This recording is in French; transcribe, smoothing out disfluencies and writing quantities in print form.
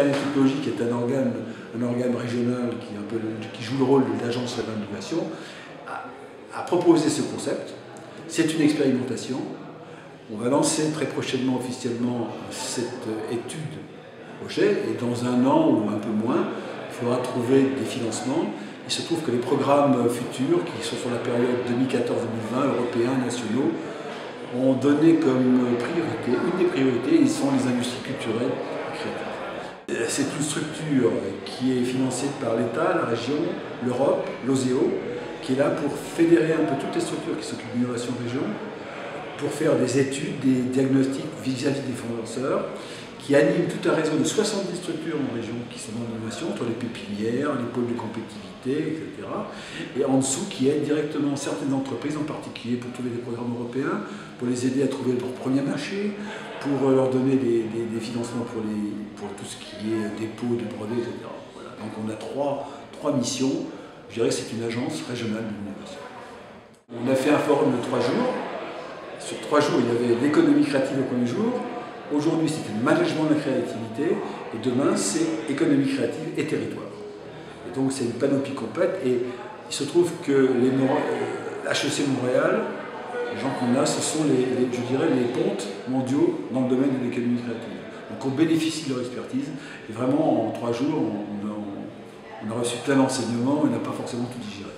l'État technologique est un organe régional qui joue le rôle de l'agence de l'innovation, a proposé ce concept. C'est une expérimentation. On va lancer très prochainement officiellement cette étude projet et dans un an ou un peu moins, il faudra trouver des financements. Il se trouve que les programmes futurs, qui sont sur la période 2014-2020, européens, nationaux, ont donné comme priorité, une des priorités, ils sont les industries culturelles et créatives. C'est une structure qui est financée par l'État, la région, l'Europe, l'OSEO, qui est là pour fédérer un peu toutes les structures qui s'occupent de l'innovation région, pour faire des études, des diagnostics vis-à-vis des financeurs, qui anime tout un réseau de 70 structures en région qui sont dans l'innovation, entre les pépinières, les pôles de compétitivité, etc. Et en dessous, qui aident directement certaines entreprises, en particulier pour trouver des programmes européens, pour les aider à trouver leur premier marché, pour leur donner des financements pour tout ce qui est dépôt de brevets, etc. Voilà. Donc on a trois missions. Je dirais que c'est une agence régionale de l'innovation. On a fait un forum de 3 jours. Sur 3 jours, il y avait l'économie créative au premier jour. Aujourd'hui, c'est le management de la créativité, et demain, c'est économie créative et territoire. Et donc, c'est une panoplie complète, et il se trouve que HEC Montréal, les gens qu'on a, ce sont je dirais, les pontes mondiaux dans le domaine de l'économie créative. Donc, on bénéficie de leur expertise, et vraiment, en 3 jours, on a reçu plein d'enseignements, et on n'a pas forcément tout digéré.